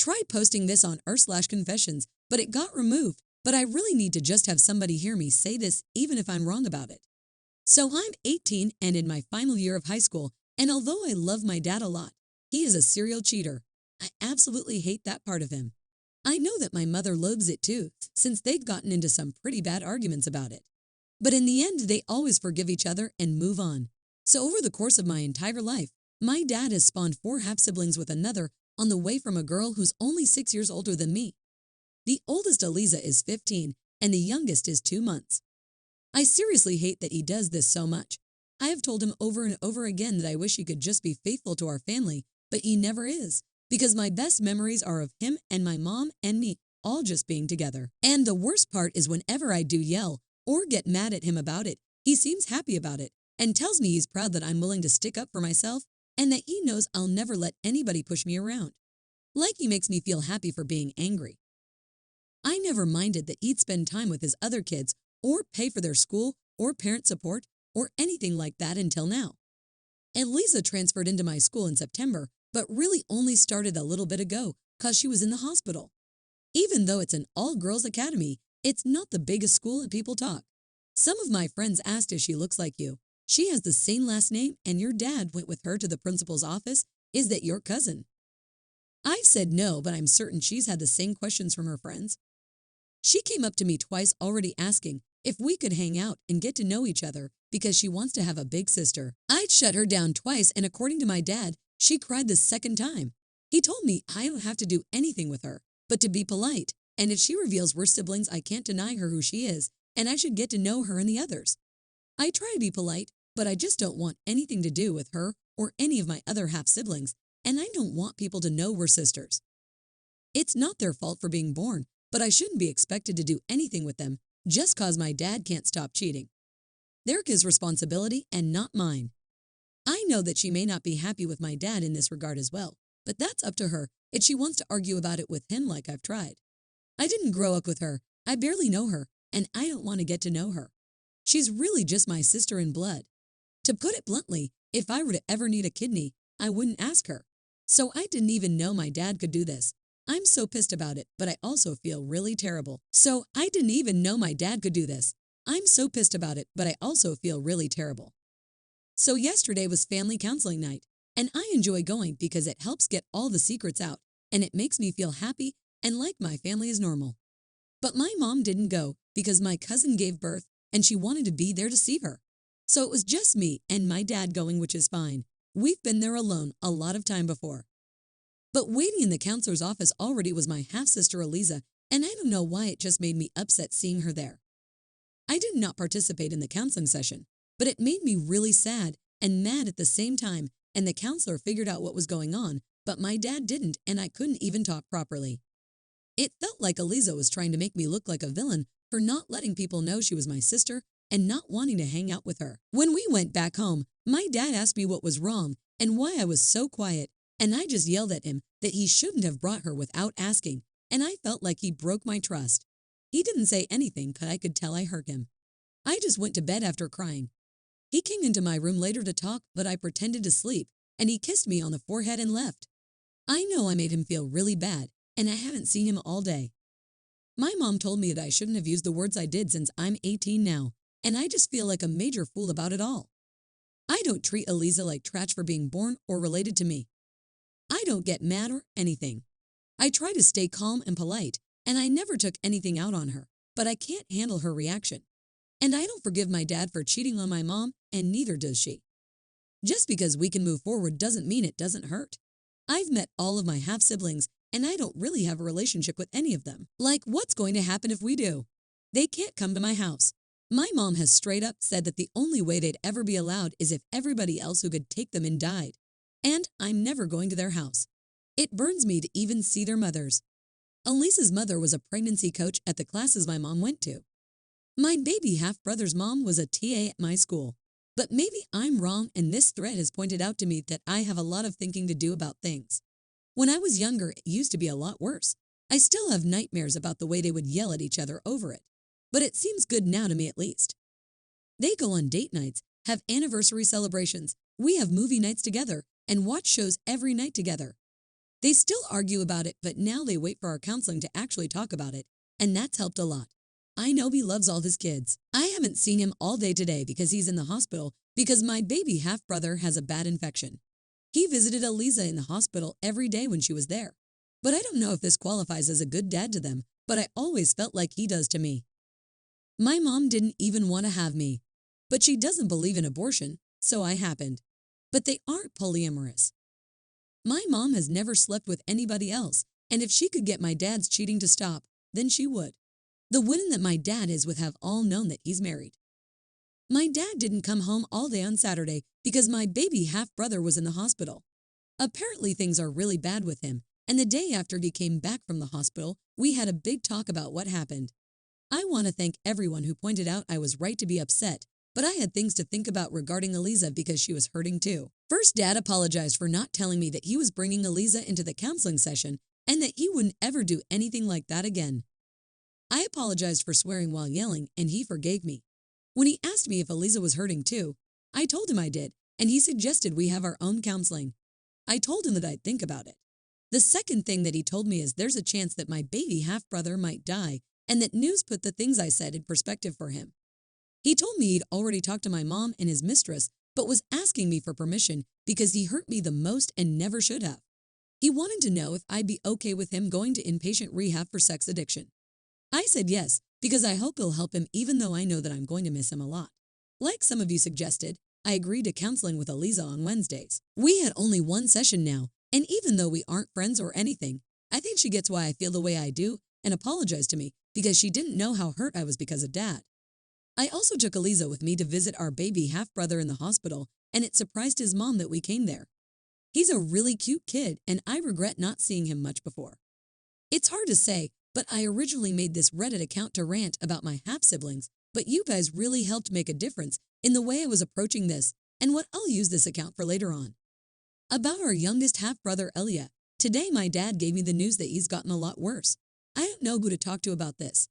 tried posting this on r/confessions, but it got removed. But I really need to just have somebody hear me say this even if I'm wrong about it. So I'm 18 and in my final year of high school, and although I love my dad a lot, he is a serial cheater. I absolutely hate that part of him. I know that my mother loathes it too, since they've gotten into some pretty bad arguments about it. But in the end, they always forgive each other and move on. So over the course of my entire life, my dad has spawned 4 half-siblings with another on the way from a girl who's only 6 years older than me. The oldest, Eliza, is 15, and the youngest is 2 months. I seriously hate that he does this so much. I have told him over and over again that I wish he could just be faithful to our family, but he never is, because my best memories are of him and my mom and me all just being together. And the worst part is whenever I do yell or get mad at him about it, he seems happy about it and tells me he's proud that I'm willing to stick up for myself and that he knows I'll never let anybody push me around. Like he makes me feel happy for being angry. I never minded that he'd spend time with his other kids or pay for their school or parent support or anything like that until now. Eliza transferred into my school in September, but really only started a little bit ago because she was in the hospital. Even though it's an all-girls academy, it's not the biggest school at People Talk. Some of my friends asked if she looks like you. She has the same last name and your dad went with her to the principal's office. Is that your cousin? I've said no, but I'm certain she's had the same questions from her friends. She came up to me twice already asking if we could hang out and get to know each other because she wants to have a big sister. I'd shut her down twice, and according to my dad, she cried the second time. He told me I don't have to do anything with her, but to be polite, and if she reveals we're siblings, I can't deny her who she is, and I should get to know her and the others. I try to be polite, but I just don't want anything to do with her or any of my other half-siblings, and I don't want people to know we're sisters. It's not their fault for being born, but I shouldn't be expected to do anything with them just cause my dad can't stop cheating. They're his responsibility and not mine. I know that she may not be happy with my dad in this regard as well, but that's up to her if she wants to argue about it with him like I've tried. I didn't grow up with her, I barely know her, and I don't want to get to know her. She's really just my sister in blood. To put it bluntly, if I were to ever need a kidney, I wouldn't ask her. So I didn't even know my dad could do this. I'm so pissed about it, but I also feel really terrible. So I didn't even know my dad could do this. I'm so pissed about it, but I also feel really terrible. So yesterday was family counseling night, and I enjoy going because it helps get all the secrets out, and it makes me feel happy and like my family is normal. But my mom didn't go because my cousin gave birth and she wanted to be there to see her. So it was just me and my dad going, which is fine. We've been there alone a lot of time before. But waiting in the counselor's office already was my half-sister Eliza, and I don't know why it just made me upset seeing her there. I did not participate in the counseling session, but it made me really sad and mad at the same time, and the counselor figured out what was going on, but my dad didn't, and I couldn't even talk properly. It felt like Eliza was trying to make me look like a villain for not letting people know she was my sister and not wanting to hang out with her. When we went back home, my dad asked me what was wrong and why I was so quiet, and I just yelled at him that he shouldn't have brought her without asking, and I felt like he broke my trust. He didn't say anything, but I could tell I hurt him. I just went to bed after crying. He came into my room later to talk, but I pretended to sleep, and he kissed me on the forehead and left. I know I made him feel really bad, and I haven't seen him all day. My mom told me that I shouldn't have used the words I did since I'm 18 now, and I just feel like a major fool about it all. I don't treat Eliza like trash for being born or related to me. I don't get mad or anything. I try to stay calm and polite, and I never took anything out on her, but I can't handle her reaction. And I don't forgive my dad for cheating on my mom, and neither does she. Just because we can move forward doesn't mean it doesn't hurt. I've met all of my half-siblings, and I don't really have a relationship with any of them. Like, what's going to happen if we do? They can't come to my house. My mom has straight up said that the only way they'd ever be allowed is if everybody else who could take them in died. And I'm never going to their house. It burns me to even see their mothers. Elisa's mother was a pregnancy coach at the classes my mom went to. My baby half-brother's mom was a TA at my school. But maybe I'm wrong, and this thread has pointed out to me that I have a lot of thinking to do about things. When I was younger, it used to be a lot worse. I still have nightmares about the way they would yell at each other over it. But it seems good now to me at least. They go on date nights, have anniversary celebrations, we have movie nights together, and watch shows every night together. They still argue about it, but now they wait for our counseling to actually talk about it, and that's helped a lot. I know he loves all his kids. I haven't seen him all day today because he's in the hospital because my baby half-brother has a bad infection. He visited Eliza in the hospital every day when she was there. But I don't know if this qualifies as a good dad to them, but I always felt like he does to me. My mom didn't even want to have me, but she doesn't believe in abortion, so I happened. But they aren't polyamorous. My mom has never slept with anybody else, and if she could get my dad's cheating to stop, then she would. The women that my dad is with have all known that he's married. My dad didn't come home all day on Saturday because my baby half-brother was in the hospital. Apparently things are really bad with him, and the day after he came back from the hospital, we had a big talk about what happened. I want to thank everyone who pointed out I was right to be upset, but I had things to think about regarding Eliza because she was hurting too. First, Dad apologized for not telling me that he was bringing Eliza into the counseling session and that he wouldn't ever do anything like that again. I apologized for swearing while yelling, and he forgave me. When he asked me if Eliza was hurting too, I told him I did, and he suggested we have our own counseling. I told him that I'd think about it. The second thing that he told me is there's a chance that my baby half-brother might die and that news put the things I said in perspective for him. He told me he'd already talked to my mom and his mistress, but was asking me for permission because he hurt me the most and never should have. He wanted to know if I'd be okay with him going to inpatient rehab for sex addiction. I said yes, because I hope it'll help him even though I know that I'm going to miss him a lot. Like some of you suggested, I agreed to counseling with Eliza on Wednesdays. We had only one session now, and even though we aren't friends or anything, I think she gets why I feel the way I do and apologized to me because she didn't know how hurt I was because of Dad. I also took Eliza with me to visit our baby half-brother in the hospital, and it surprised his mom that we came there. He's a really cute kid, and I regret not seeing him much before. It's hard to say, but I originally made this Reddit account to rant about my half-siblings, but you guys really helped make a difference in the way I was approaching this and what I'll use this account for later on. About our youngest half-brother Elia, today my dad gave me the news that he's gotten a lot worse. I don't know who to talk to about this.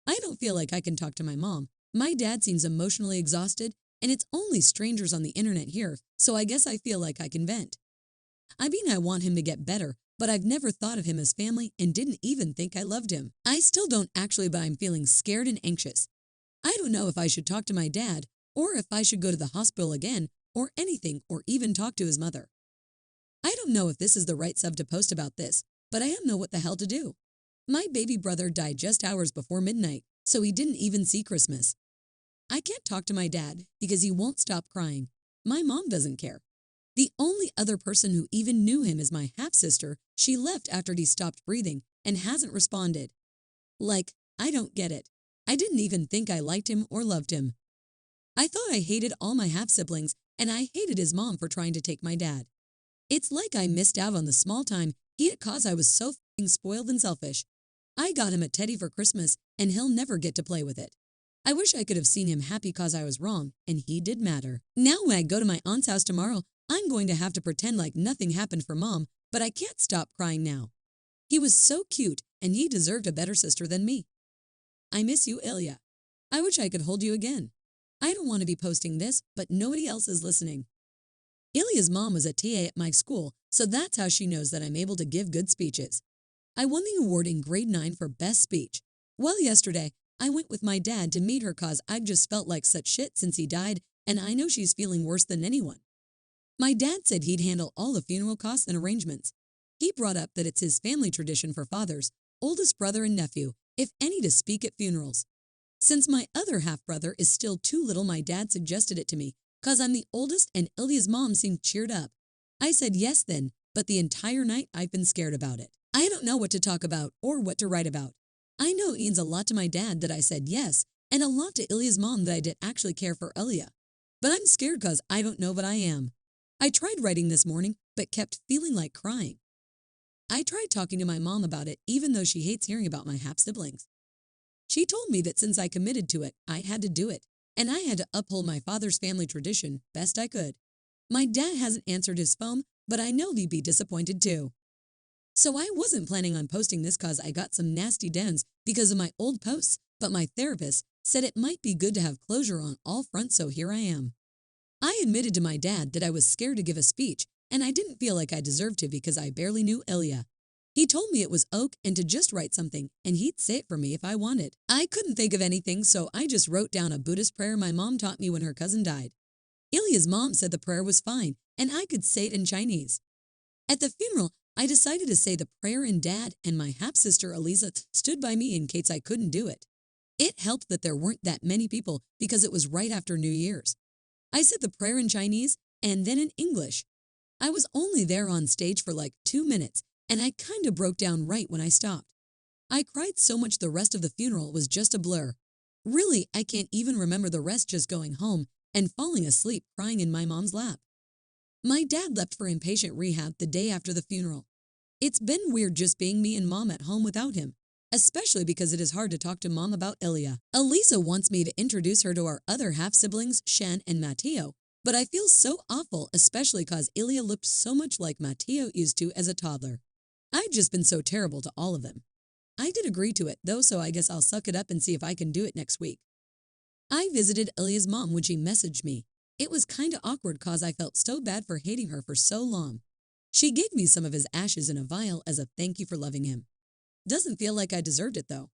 I don't feel like I can talk to my mom. My dad seems emotionally exhausted, and it's only strangers on the internet here, so I guess I feel like I can vent. I mean, I want him to get better, but I've never thought of him as family and didn't even think I loved him. I still don't actually, but I'm feeling scared and anxious. I don't know if I should talk to my dad or if I should go to the hospital again or anything or even talk to his mother. I don't know if this is the right sub to post about this, but I don't know what the hell to do. My baby brother died just hours before midnight, so he didn't even see Christmas. I can't talk to my dad because he won't stop crying. My mom doesn't care. The only other person who even knew him is my half-sister. She left after he stopped breathing and hasn't responded. Like, I don't get it. I didn't even think I liked him or loved him. I thought I hated all my half-siblings, and I hated his mom for trying to take my dad. It's like I missed out on the small time he had cause I was so f***ing spoiled and selfish. I got him a teddy for Christmas, and he'll never get to play with it. I wish I could have seen him happy cause I was wrong, and he did matter. Now when I go to my aunt's house tomorrow, I'm going to have to pretend like nothing happened for Mom, but I can't stop crying now. He was so cute, and he deserved a better sister than me. I miss you, Ilya. I wish I could hold you again. I don't want to be posting this, but nobody else is listening. Ilya's mom was a TA at my school, so that's how she knows that I'm able to give good speeches. I won the award in grade 9 for best speech. Well, yesterday, I went with my dad to meet her cause I've just felt like such shit since he died, and I know she's feeling worse than anyone. My dad said he'd handle all the funeral costs and arrangements. He brought up that it's his family tradition for fathers, oldest brother and nephew, if any, to speak at funerals. Since my other half-brother is still too little, my dad suggested it to me, cause I'm the oldest and Ilya's mom seemed cheered up. I said yes then, but the entire night I've been scared about it. I don't know what to talk about or what to write about. I know it means a lot to my dad that I said yes, and a lot to Ilya's mom that I did actually care for Ilya. But I'm scared cause I don't know what I am. I tried writing this morning, but kept feeling like crying. I tried talking to my mom about it even though she hates hearing about my half-siblings. She told me that since I committed to it, I had to do it, and I had to uphold my father's family tradition best I could. My dad hasn't answered his phone, but I know he'd be disappointed too. So I wasn't planning on posting this cause I got some nasty DMs because of my old posts, but my therapist said it might be good to have closure on all fronts, so here I am. I admitted to my dad that I was scared to give a speech and I didn't feel like I deserved to because I barely knew Ilya. He told me it was oak and to just write something, and he'd say it for me if I wanted. I couldn't think of anything, so I just wrote down a Buddhist prayer my mom taught me when her cousin died. Ilya's mom said the prayer was fine, and I could say it in Chinese. At the funeral, I decided to say the prayer and Dad and my half-sister Eliza stood by me in case I couldn't do it. It helped that there weren't that many people because it was right after New Year's. I said the prayer in Chinese and then in English. I was only there on stage for like 2 minutes, and I kind of broke down right when I stopped. I cried so much the rest of the funeral was just a blur. Really, I can't even remember the rest, just going home and falling asleep crying in my mom's lap. My dad left for inpatient rehab the day after the funeral. It's been weird just being me and Mom at home without him, especially because it is hard to talk to Mom about Ilya. Elisa wants me to introduce her to our other half-siblings, Shan and Matteo, but I feel so awful, especially cause Ilya looked so much like Matteo used to as a toddler. I've just been so terrible to all of them. I did agree to it, though, so I guess I'll suck it up and see if I can do it next week. I visited Ilya's mom when she messaged me. It was kinda awkward cause I felt so bad for hating her for so long. She gave me some of his ashes in a vial as a thank you for loving him. Doesn't feel like I deserved it though.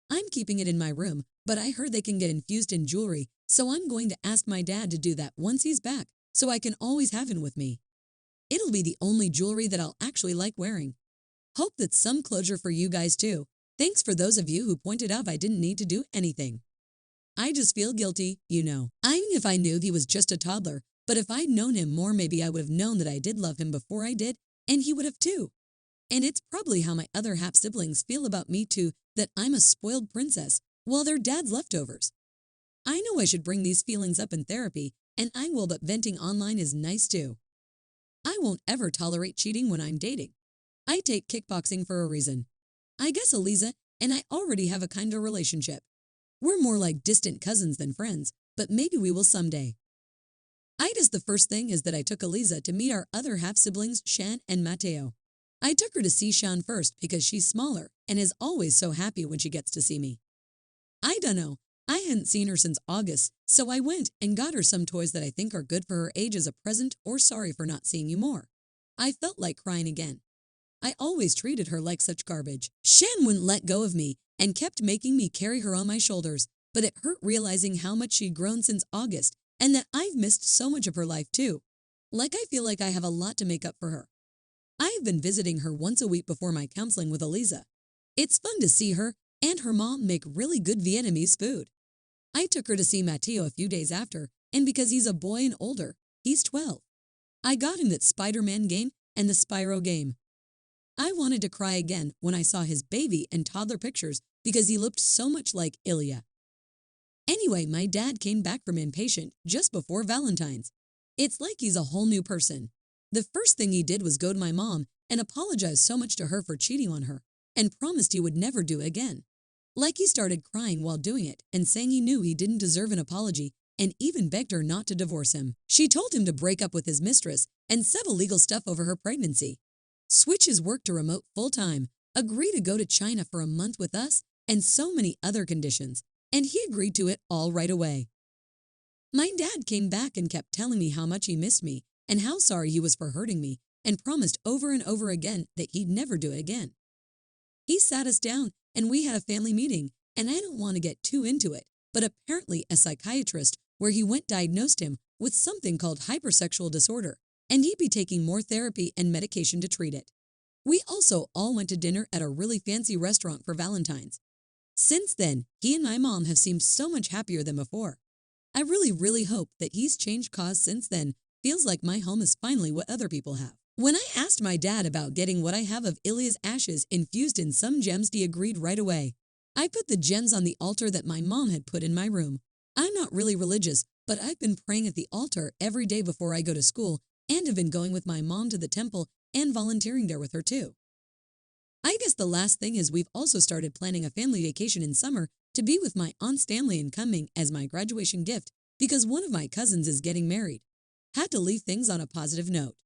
I'm keeping it in my room, but I heard they can get infused in jewelry, so I'm going to ask my dad to do that once he's back so I can always have him with me. It'll be the only jewelry that I'll actually like wearing. Hope that's some closure for you guys too. Thanks for those of you who pointed out I didn't need to do anything. I just feel guilty, you know. I mean, if I knew he was just a toddler, but if I'd known him more, maybe I would have known that I did love him before I did, and he would have too. And it's probably how my other half-siblings feel about me too, that I'm a spoiled princess, while they're dad's leftovers. I know I should bring these feelings up in therapy, and I will, but venting online is nice too. I won't ever tolerate cheating when I'm dating. I take kickboxing for a reason. I guess Eliza and I already have a kind of relationship. We're more like distant cousins than friends, but maybe we will someday. I guess the first thing is that I took Eliza to meet our other half-siblings, Shan and Matteo. I took her to see Shan first because she's smaller and is always so happy when she gets to see me. I dunno, I hadn't seen her since August, so I went and got her some toys that I think are good for her age as a present or sorry for not seeing you more. I felt like crying again. I always treated her like such garbage. Shan wouldn't let go of me and kept making me carry her on my shoulders, but it hurt realizing how much she'd grown since August and that I've missed so much of her life too. Like I feel like I have a lot to make up for her. I've been visiting her once a week before my counseling with Eliza. It's fun to see her and her mom make really good Vietnamese food. I took her to see Matteo a few days after, and because he's a boy and older, he's 12. I got him that Spider-Man game and the Spyro game. I wanted to cry again when I saw his baby and toddler pictures because he looked so much like Ilya. Anyway, my dad came back from inpatient just before Valentine's. It's like he's a whole new person. The first thing he did was go to my mom and apologize so much to her for cheating on her and promised he would never do it again. Like he started crying while doing it and saying he knew he didn't deserve an apology and even begged her not to divorce him. She told him to break up with his mistress and settle legal stuff over her pregnancy. Switch his work to remote full-time, agree to go to China for a month with us, and so many other conditions, and he agreed to it all right away. My dad came back and kept telling me how much he missed me and how sorry he was for hurting me and promised over and over again that he'd never do it again. He sat us down and we had a family meeting, and I don't want to get too into it, but apparently a psychiatrist where he went diagnosed him with something called hypersexual disorder, and he'd be taking more therapy and medication to treat it. We also all went to dinner at a really fancy restaurant for Valentine's. Since then, he and my mom have seemed so much happier than before. I really hope that he's changed cause since then. Feels like my home is finally what other people have. When I asked my dad about getting what I have of Ilya's ashes infused in some gems, he agreed right away. I put the gems on the altar that my mom had put in my room. I'm not really religious, but I've been praying at the altar every day before I go to school and have been going with my mom to the temple and volunteering there with her too. I guess the last thing is we've also started planning a family vacation in summer to be with my Aunt Stanley and coming as my graduation gift because one of my cousins is getting married. Had to leave things on a positive note.